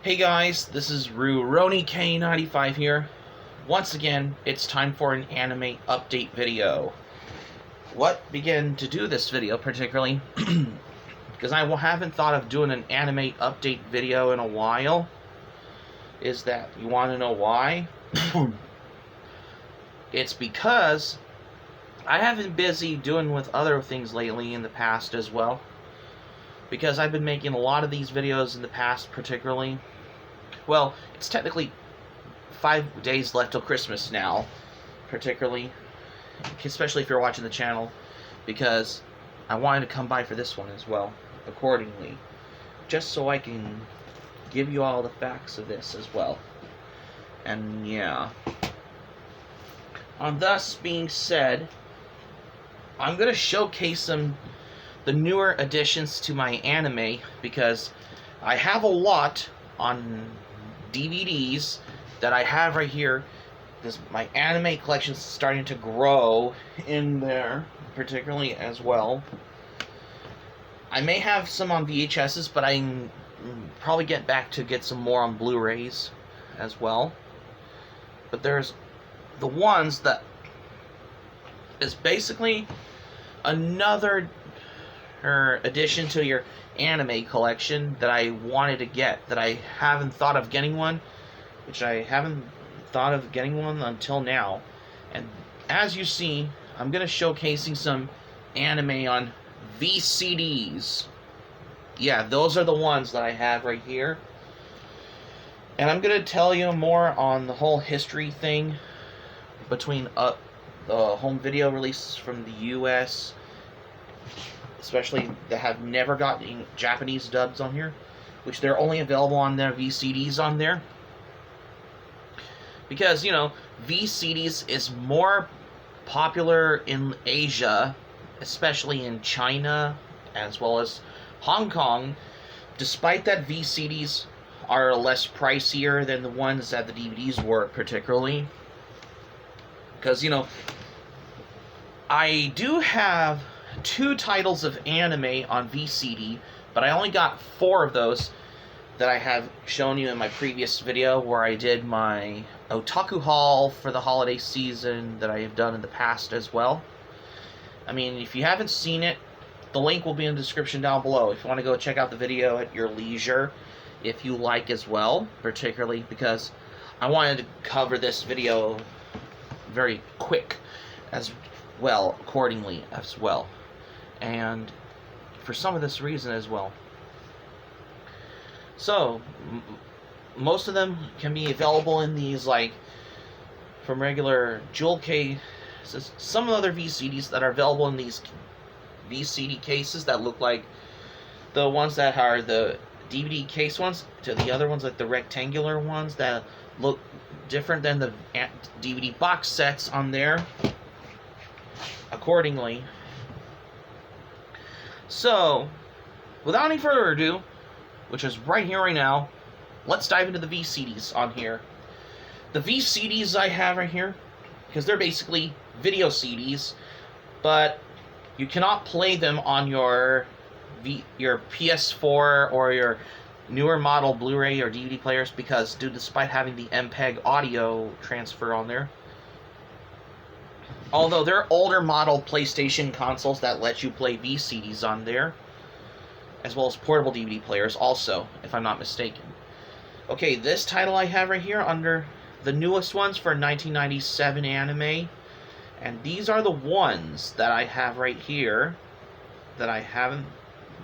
Hey guys, this is RuRoniK95 here. Once again, it's time for an anime update video. What began to do this video particularly, because I haven't thought of doing an anime update video in a while, is that, you want to know why? It's because I have been busy doing with other things lately in the past as well. Because I've been making a lot of these videos in the past particularly. Well, it's technically 5 days left till Christmas now, particularly, especially if you're watching the channel, because I wanted to come by for this one as well, accordingly, just so I can give you all the facts of this as well. And yeah. On thus being said, I'm going to showcase the newer additions to my anime, because I have a lot on DVDs that I have right here. My anime collection is starting to grow in there, particularly as well. I may have some on VHSs, but I can probably get some more on Blu-rays as well. But there's the ones that is basically another addition to your anime collection that I wanted to get, that I haven't thought of getting one, until now. And as you see, I'm going to showcasing some anime on VCDs. Yeah, those are the ones that I have right here. And I'm going to tell you more on the whole history thing between the home video releases from the US, especially that have never gotten Japanese dubs on here, which they're only available on their VCDs on there. Because, you know, VCDs is more popular in Asia, especially in China, as well as Hong Kong, despite that VCDs are less pricier than the ones that the DVDs were, particularly. Because, you know, I do have 2 titles of anime on VCD, but I only got 4 of those that I have shown you in my previous video, where I did my otaku haul for the holiday season that I have done in the past as well. I mean, if you haven't seen it, the link will be in the description down below if you want to go check out the video at your leisure, if you like as well, particularly because I wanted to cover this video very quick as well, accordingly as well. And for some of this reason as well. So, most of them can be available in these, like, from regular jewel cases. Some other VCDs that are available in these VCD cases that look like the ones that are the DVD case ones, to the other ones like the rectangular ones that look different than the DVD box sets on there, accordingly. So, without any further ado, which is right here, right now, let's dive into the VCDs on here. The VCDs I have right here, because they're basically video CDs, but you cannot play them on your PS4 or your newer model Blu-ray or DVD players, because despite having the MPEG audio transfer on there, although there are older model PlayStation consoles that let you play VCDs on there, as well as portable DVD players also, if I'm not mistaken. Okay, this title I have right here under the newest ones for 1997 anime, and these are the ones that I have right here that I haven't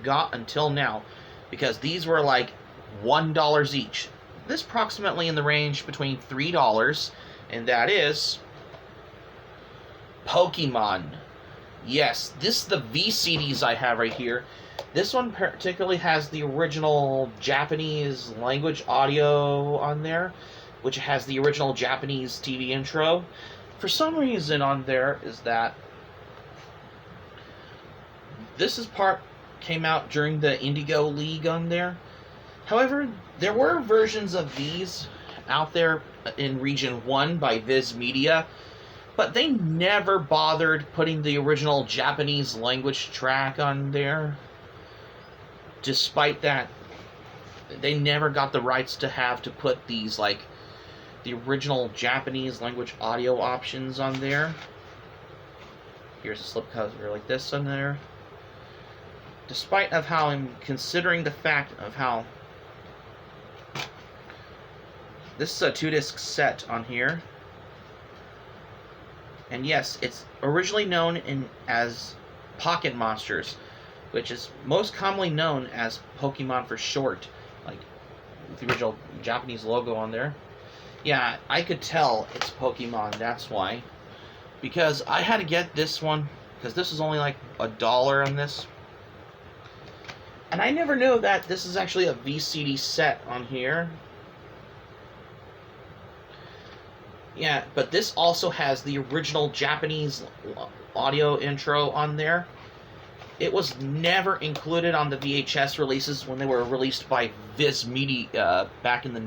got until now, because these were like $1 each. This approximately in the range between $3, and that is Pokemon. Yes, this is the VCDs I have right here. This one particularly has the original Japanese language audio on there, which has the original Japanese TV intro. For some reason on there is that this came out during the Indigo League on there. However, there were versions of these out there in Region 1 by Viz Media, but they never bothered putting the original Japanese language track on there. Despite that, they never got the rights to put these, like, the original Japanese language audio options on there. Here's a slipcover like this on there. Despite of how I'm considering the fact of how this is a 2-disc set on here. And yes, it's originally known as Pocket Monsters, which is most commonly known as Pokemon for short, like with the original Japanese logo on there. Yeah, I could tell it's Pokemon, that's why. Because I had to get this one, because this is only like $1 on this. And I never knew that this is actually a VCD set on here. Yeah, but this also has the original Japanese audio intro on there. It was never included on the VHS releases when they were released by VCD back in the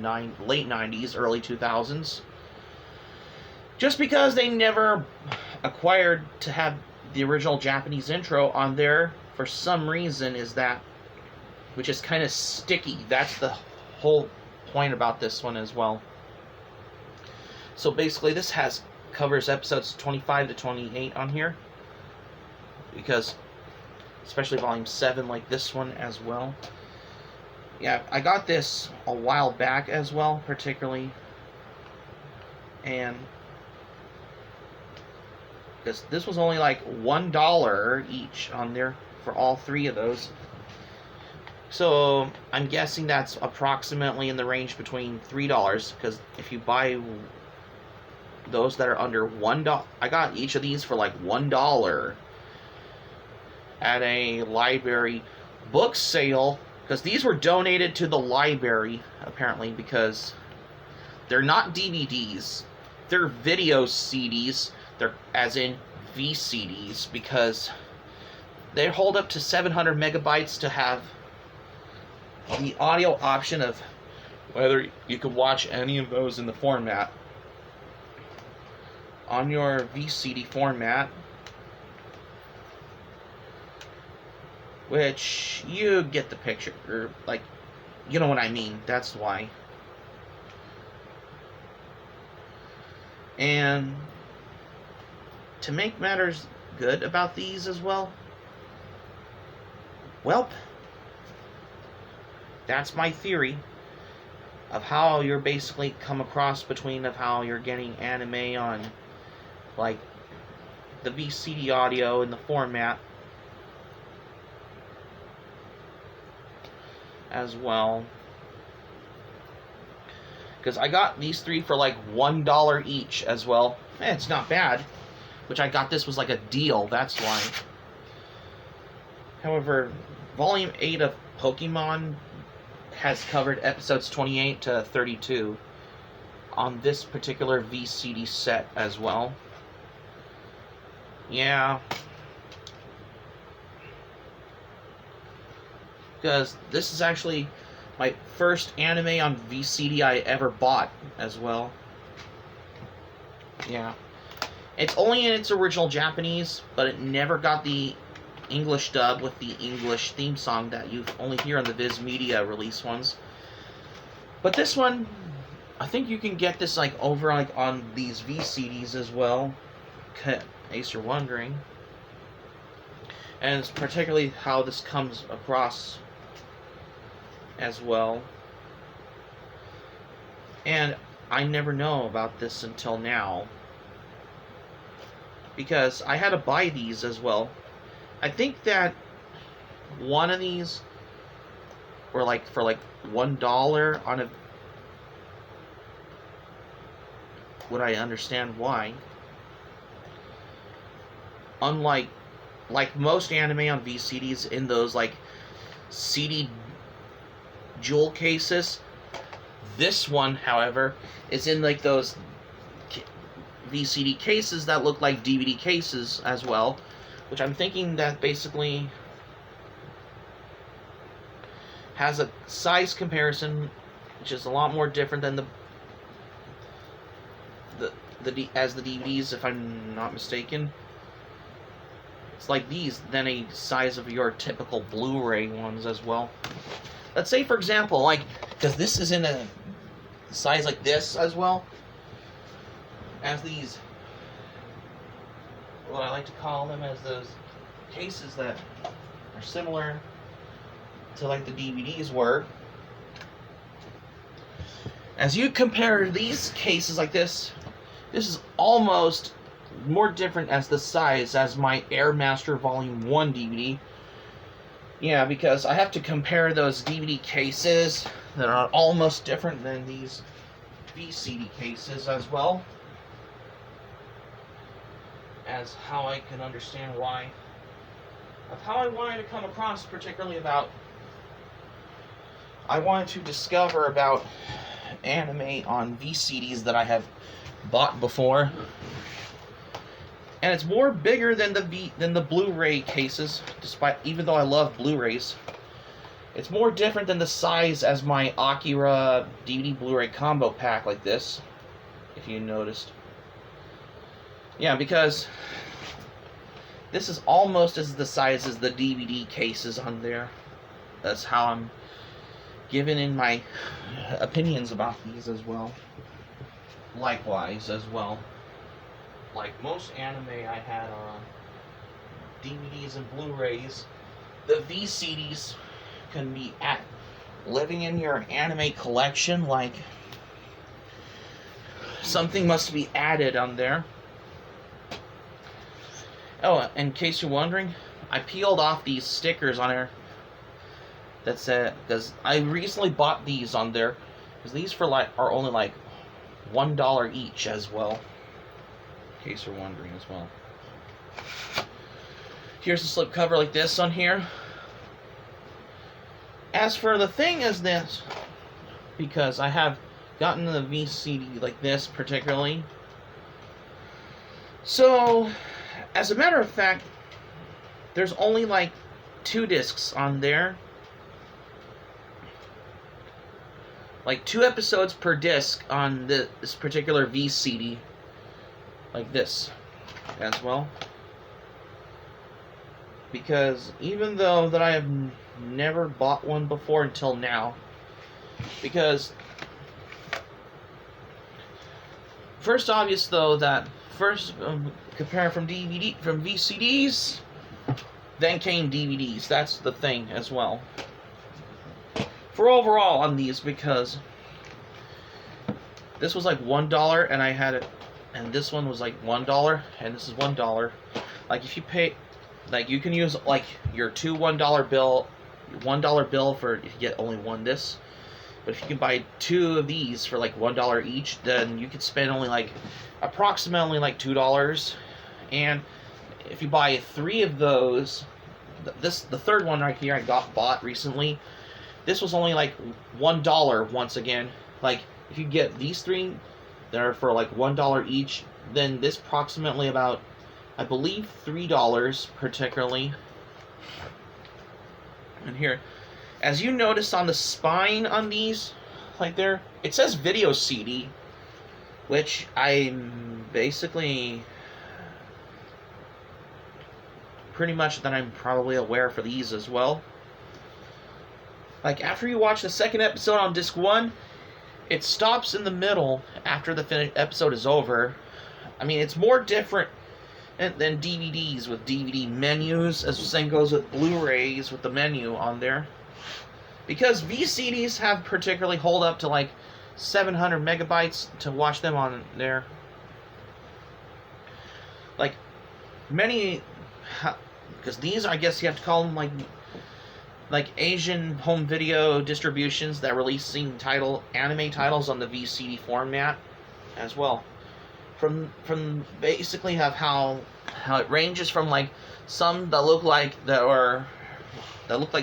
late 90s, early 2000s. Just because they never acquired to have the original Japanese intro on there for some reason is that, which is kind of sticky. That's the whole point about this one as well. So basically this covers episodes 25 to 28 on here, because especially volume 7, like this one as well. Yeah, I got this a while back as well, particularly, and this was only like $1 each on there for all 3 of those. So I'm guessing that's approximately in the range between $3, because if you buy those that are under $1, I got each of these for like $1 at a library book sale, because these were donated to the library apparently, because they're not DVDs, they're video CDs. They're as in VCDs, because they hold up to 700 megabytes to have the audio option of whether you could watch any of those in the format on your VCD format, which you get the picture, or like, you know what I mean, that's why. And to make matters good about these as well, well, that's my theory of how you're basically come across between of how you're getting anime on like the VCD audio in the format as well. Because I got these 3 for like $1 each as well. It's not bad. Which I got this was like a deal, that's why. However, Volume 8 of Pokemon has covered episodes 28 to 32 on this particular VCD set as well. Yeah. Because this is actually my first anime on VCD I ever bought as well. Yeah. It's only in its original Japanese, but it never got the English dub with the English theme song that you only hear on the Viz Media release ones. But this one, I think you can get this like over like on these VCDs as well, in case you're wondering. And it's particularly how this comes across as well. And I never know about this until now, because I had to buy these as well. I think that one of these were like for like $1 on a. Would I understand why? Unlike like most anime on VCDs in those like CD jewel cases, this one, however, is in like those VCD cases that look like DVD cases as well, which I'm thinking that basically has a size comparison which is a lot more different than the DVDs, if I'm not mistaken. It's like these than a size of your typical Blu-ray ones as well. let's say for example, like, because this is in a size like this as well as these, what I like to call them as those cases that are similar to like the DVDs were. As you compare these cases like this is almost more different as the size as my Airmaster Volume 1 DVD. Yeah, because I have to compare those DVD cases that are almost different than these VCD cases as well, as how I can understand why, of how I wanted to come across, particularly about, I wanted to discover about anime on VCDs that I have bought before, and it's more bigger than the Blu-ray cases. Despite, even though I love Blu-rays, it's more different than the size as my Akira DVD Blu-ray combo pack like this, if you noticed. Yeah, because this is almost as the size as the DVD cases on there. That's how I'm giving in my opinions about these as well. Likewise as well, like most anime I had on DVDs and Blu-rays, the VCDs can be living in your anime collection like something must be added on there. Oh, in case you're wondering, I peeled off these stickers on there. That's it, because I recently bought these on there, because these are only like $1 each as well, in case you're wondering as well. Here's a slip cover like this on here. As for the thing is this, because I have gotten the VCD like this particularly, so as a matter of fact, there's only like 2 discs on there. Like 2 episodes per disc on this particular VCD, like this, as well. Because even though that I have never bought one before until now, because first obvious though that first compare from VCDs, then came DVDs. That's the thing as well. For overall on these, because this was like $1 and I had it, and this one was like $1 and this is $1. Like if you pay, like you can use like your 2 $1 bill for, if you get only 1 disc. But if you can buy 2 of these for like $1 each, then you could spend only like approximately like $2. And if you buy 3 of those, the third one right here I bought recently, this was only like $1 once again. Like if you get these 3 that are for like $1 each, then this approximately about, I believe, $3 particularly. And here, as you notice on the spine on these, like there, it says video CD, which I'm basically pretty much that I'm probably aware for these as well. Like after you watch the second episode on disc 1, it stops in the middle after the episode is over. I mean, it's more different than DVDs with DVD menus, as the same goes with Blu-rays with the menu on there. Because VCDs have particularly hold up to like 700 megabytes to watch them on there. Like many, because these, I guess you have to call them like Asian home video distributions that releasing anime titles on the VCD format as well. From basically have how it ranges from like some that look like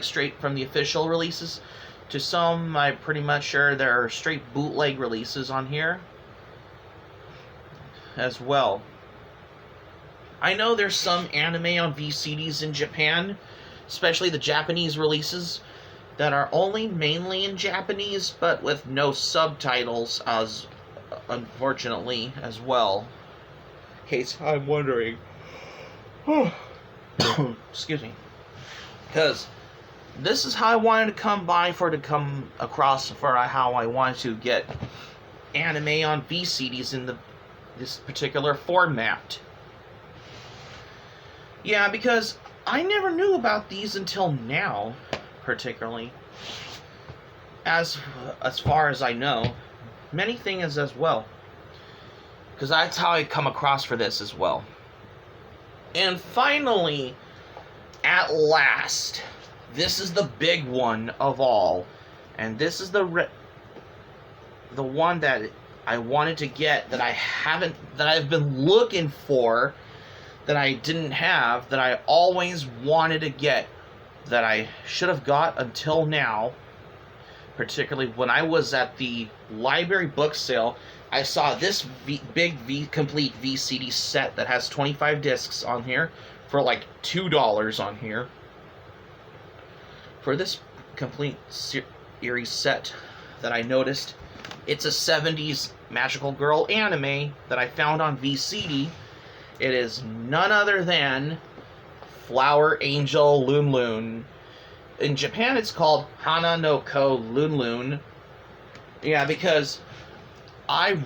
straight from the official releases to some I'm pretty much sure there are straight bootleg releases on here as well. I know there's some anime on VCDs in Japan, especially the Japanese releases, that are only mainly in Japanese, but with no subtitles, as unfortunately as well. In case I'm wondering. Excuse me. Because this is how I wanted to come by for to come across for how I wanted to get anime on VCDs in this particular format. Yeah, because I never knew about these until now, particularly. As far as I know, many things as well. Because that's how I come across for this as well. And finally, at last, this is the big one of all. And this is the one that I wanted to get that I've been looking for, that I didn't have, that I always wanted to get, that I should have got until now. Particularly when I was at the library book sale, I saw this complete VCD set that has 25 discs on here for like $2 on here. For this complete series set that I noticed, it's a 70s magical girl anime that I found on VCD. It is none other than Flower Angel Loon. In Japan, it's called Hana no Ko Loon. Yeah, because I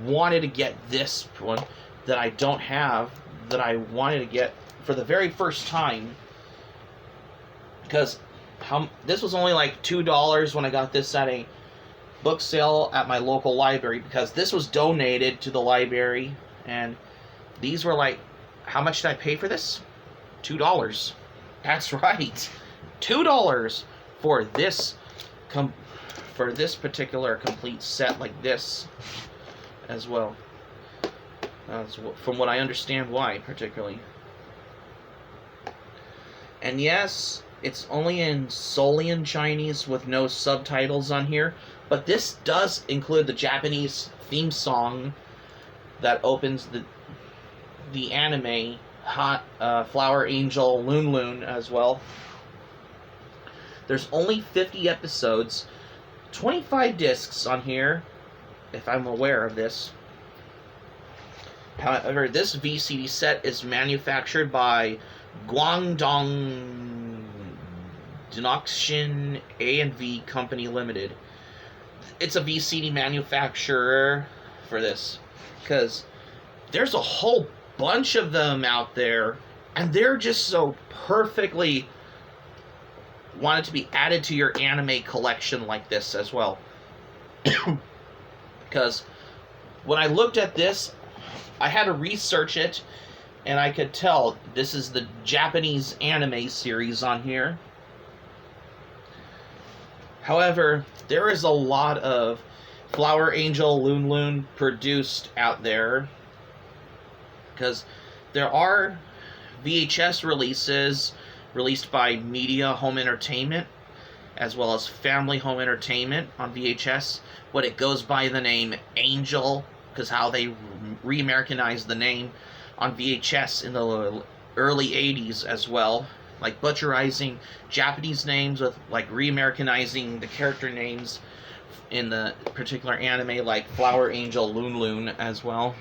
wanted to get this one that I don't have, that I wanted to get for the very first time. Because this was only like $2 when I got this at a book sale at my local library, because this was donated to the library, and these were like, how much did I pay for this? $2. That's right. $2 for this particular complete set like this as well. From what I understand why, particularly. And yes, it's only solely in Chinese with no subtitles on here, but this does include the Japanese theme song that opens the anime Flower Angel Loon as well. There's only 50 episodes, 25 discs on here, if I'm aware of this. However, this VCD set is manufactured by Guangdong Dinoxin A&V Company Limited. It's a VCD manufacturer for this, because there's a whole bunch of them out there, and they're just so perfectly wanted to be added to your anime collection like this as well. Because when I looked at this, I had to research it, and I could tell this is the Japanese anime series on here. However, there is a lot of Flower Angel Loon produced out there, because there are VHS releases released by Media Home Entertainment, as well as Family Home Entertainment on VHS, but it goes by the name Angel, because how they re-Americanized the name on VHS in the early 80s as well, like butcherizing Japanese names with like re-Americanizing the character names in the particular anime, like Flower Angel Loon as well.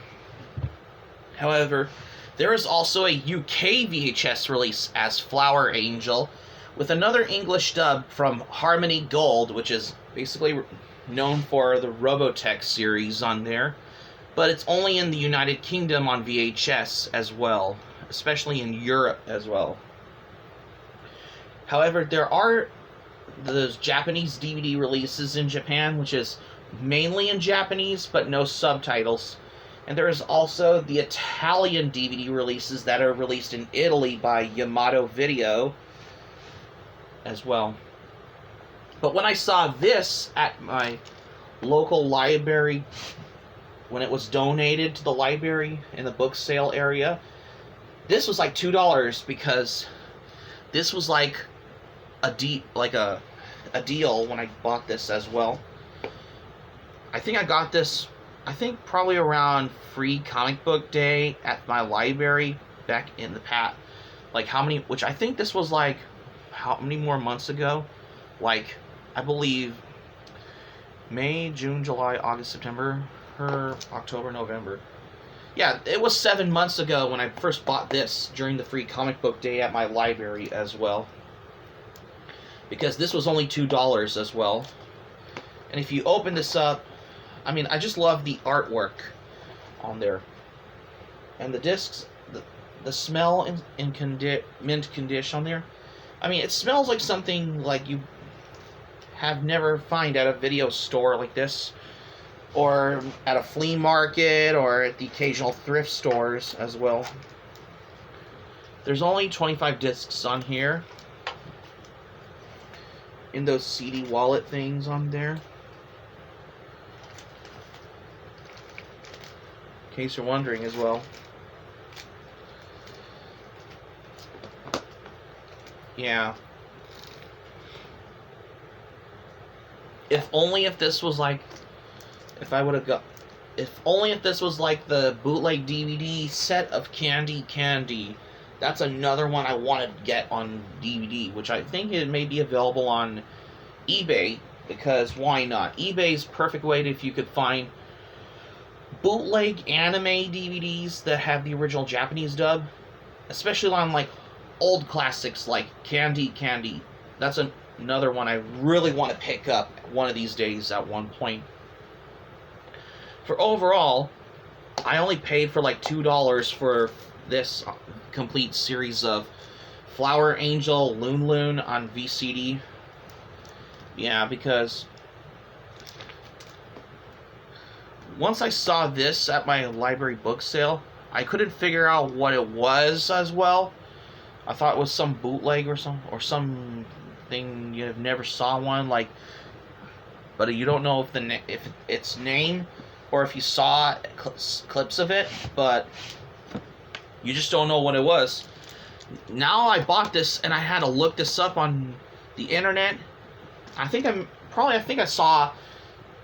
However, there is also a UK VHS release as Flower Angel, with another English dub from Harmony Gold, which is basically known for the Robotech series on there, but it's only in the United Kingdom on VHS as well, especially in Europe as well. However, there are those Japanese DVD releases in Japan, which is mainly in Japanese, but no subtitles. And there is also the Italian DVD releases that are released in Italy by Yamato Video as well. But when I saw this at my local library, when it was donated to the library in the book sale area, this was like $2, because this was like a deal when I bought this as well. I think I got this, probably around Free Comic Book Day at my library back in the past. Like which I think this was like, how many more months ago? Like, I believe May, June, July, August, September, October, November. Yeah, it was 7 months ago when I first bought this during the Free Comic Book Day at my library as well. because this was only $2 as well. And if you open this up, I mean, I just love the artwork on there. And the discs, the smell in mint condition on there. I mean, it smells like something like you have never find at a video store like this, or at a flea market, or at the occasional thrift stores as well. There's only 25 discs on here, in those CD wallet things on there. In case you're wondering as well. Yeah. If only if this was like, if I would have got, if only if this was like the bootleg DVD set of Candy. That's another one I wanted to get on DVD, which I think it may be available on eBay, because why not? eBay's perfect way to, if you could find bootleg anime DVDs that have the original Japanese dub, especially on like old classics like Candy. That's another one I really want to pick up one of these days at one point. For overall, I only paid for like $2 for this complete series of Flower Angel Loon on VCD. Yeah, because once I saw this at my library book sale, I couldn't figure out what it was as well. I thought it was some bootleg or something you never saw one, like, but you don't know if its name or if you saw clips of it, but you just don't know what it was. Now I bought this and I had to look this up on the internet. I think I saw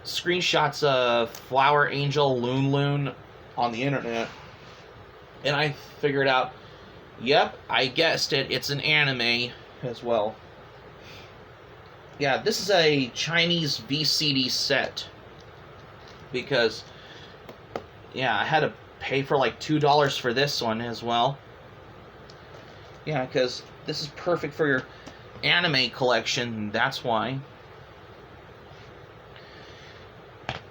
screenshots of Flower Angel Loon on the internet, and I figured out, yep, I guessed it, it's an anime as well. Yeah, this is a Chinese VCD set, because, yeah, I had to pay for like $2 for this one as well. Yeah, because this is perfect for your anime collection, that's why.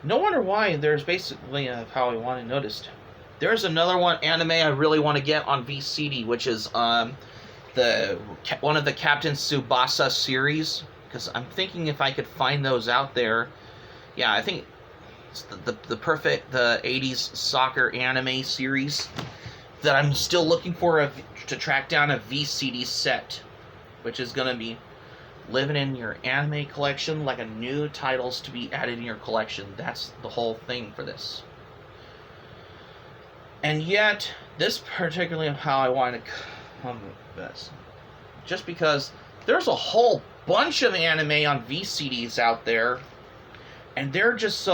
No wonder why there's basically how I want to noticed. There's another one anime I really want to get on VCD, which is one of the Captain Tsubasa series, because I'm thinking if I could find those out there. Yeah, I think it's the 80s soccer anime series that I'm still looking for to track down a VCD set, which is going to be living in your anime collection like a new titles to be added in your collection. That's the whole thing for this. And yet, this particularly how I want to come with this, just because there's a whole bunch of anime on VCDs out there, and they're just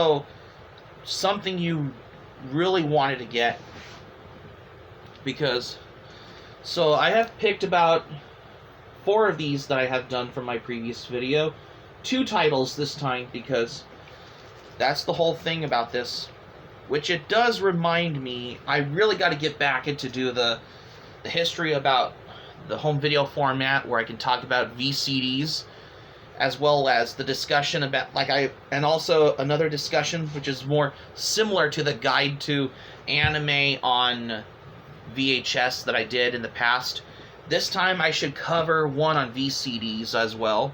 something you really wanted to get. Because, so I have picked about 4 of these that I have done from my previous video. 2 titles this time, because that's the whole thing about this. Which it does remind me, I really got to get back into do the history about the home video format, where I can talk about VCDs, as well as the discussion about, and also another discussion which is more similar to the guide to anime on VHS that I did in the past. This time I should cover one on VCDs as well,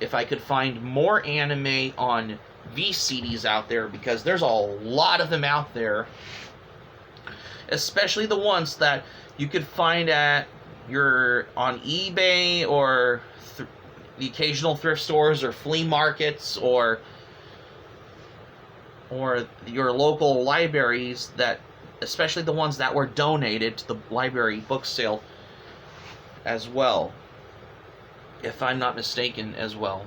if I could find more anime on VCDs out there, because there's a lot of them out there, especially the ones that you could find on eBay or the occasional thrift stores or flea markets or your local libraries, that especially the ones that were donated to the library book sale as well, if I'm not mistaken as well.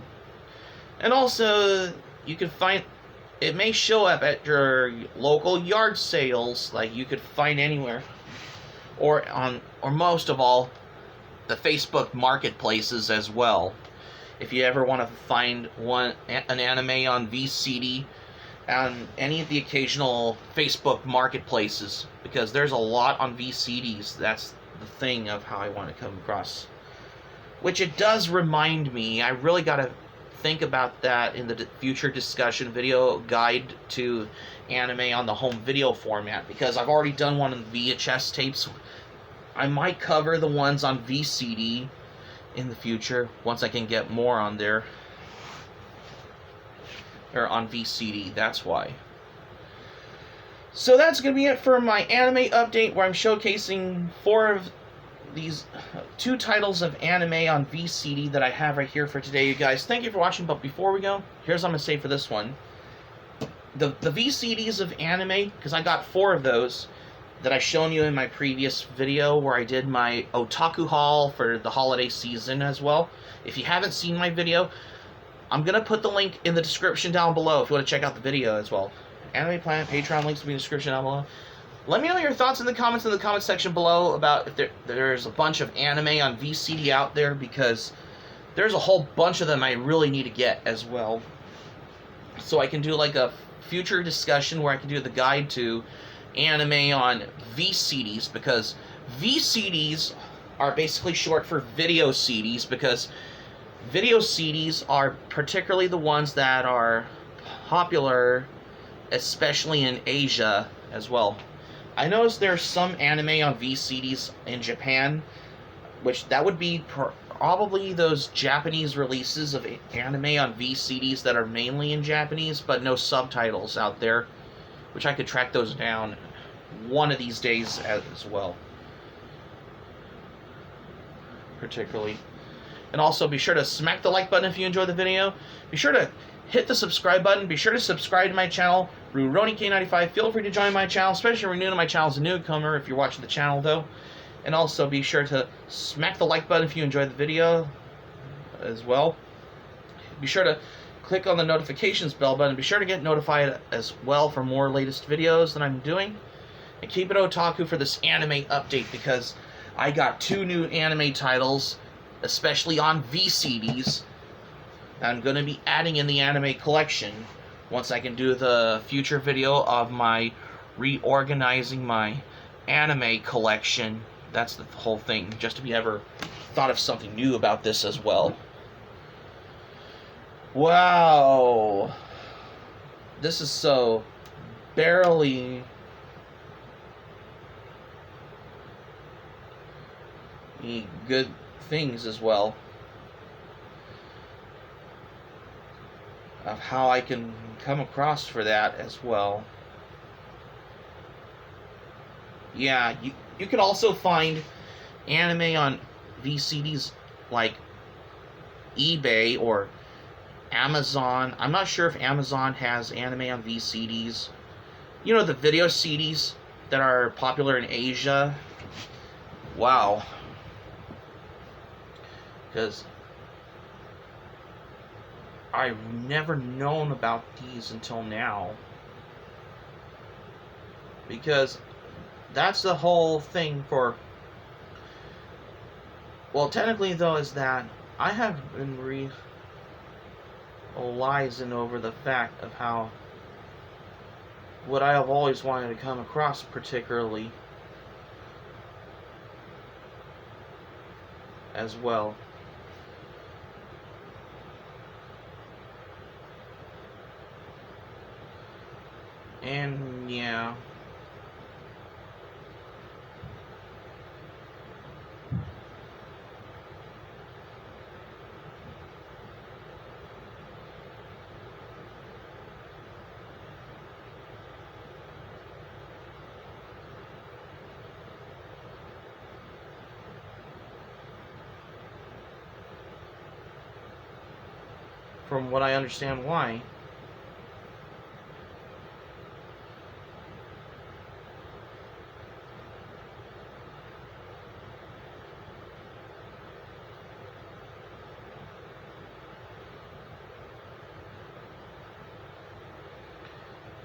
And also, you can find, it may show up at your local yard sales, like you could find anywhere, or most of all, the Facebook marketplaces as well. If you ever want to find an anime on VCD, on any of the occasional Facebook marketplaces, because there's a lot on VCDs. That's the thing of how I want to come across. which it does remind me, I really got to think about that in the future discussion video guide to anime on the home video format, because I've already done one on VHS tapes. I might cover the ones on VCD in the future once I can get more on there, or on VCD, that's why. So that's going to be it for my anime update, where I'm showcasing 4 of these 2 titles of anime on VCD that I have right here for today, you guys. Thank you for watching, but before we go, here's what I'm going to say for this one. The VCDs of anime, because I got 4 of those that I've shown you in my previous video where I did my otaku haul for the holiday season as well. If you haven't seen my video, I'm going to put the link in the description down below if you want to check out the video as well. Anime Planet, Patreon, links will be in the description down below. Let me know your thoughts in the comments section below about if there's a bunch of anime on VCD out there, because there's a whole bunch of them I really need to get as well. So I can do like a future discussion where I can do the guide to anime on VCDs, because VCDs are basically short for video CDs, because video CDs are particularly the ones that are popular, especially in Asia as well. I noticed there's some anime on VCDs in Japan, which that would be probably those Japanese releases of anime on VCDs that are mainly in Japanese, but no subtitles out there, which I could track those down one of these days as well, particularly. And also be sure to smack the like button if you enjoyed the video. Be sure to hit the subscribe button. Be sure to subscribe to my channel, RuRoniK95. Feel free to join my channel, especially if you're new to my channel as a newcomer, if you're watching the channel though. And also be sure to smack the like button if you enjoyed the video as well. Be sure to click on the notifications bell button. Be sure to get notified as well for more latest videos that I'm doing. And keep it otaku for this anime update, because I got 2 new anime titles, especially on VCDs, that I'm going to be adding in the anime collection once I can do the future video of my reorganizing my anime collection. That's the whole thing, just to be ever thought of something new about this as well. Wow, this is so barely good things as well of how I can come across for that as well. Yeah, you can also find anime on VCDs like eBay or Amazon. I'm not sure if Amazon has anime on VCDs. You know, the video CDs that are popular in Asia. Wow. Because I've never known about these until now. Because that's the whole thing for... Well, technically, though, is that I have been realizing over the fact of how what I have always wanted to come across, particularly as well. And yeah, from what I understand why.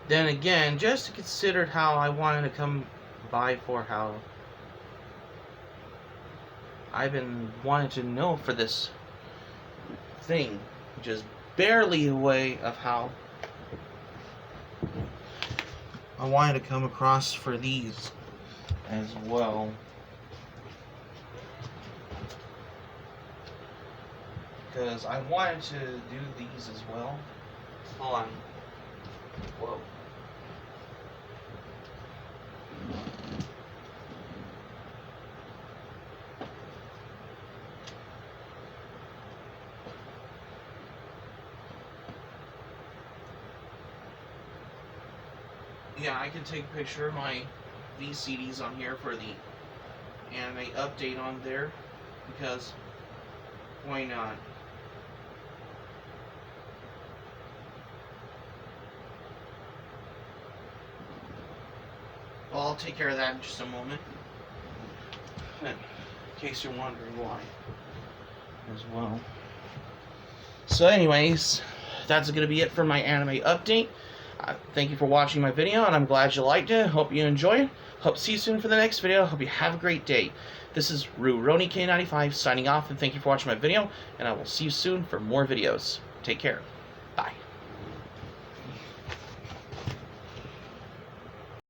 Then again, just considered how I wanted to come by for how I've been wanting to know for this thing, which is barely a way of how I wanted to come across for these as well. because I wanted to do these as well. Hold on. Whoa. Yeah, I can take a picture of my VCDs on here for the anime update on there, because why not? Well, I'll take care of that in just a moment, in case you're wondering why as well. So anyways, that's going to be it for my anime update. Thank you for watching my video, and I'm glad you liked it. Hope you enjoy it. Hope to see you soon for the next video. Hope you have a great day. This is RuRoniK95 signing off, and thank you for watching my video, and I will see you soon for more videos. Take care.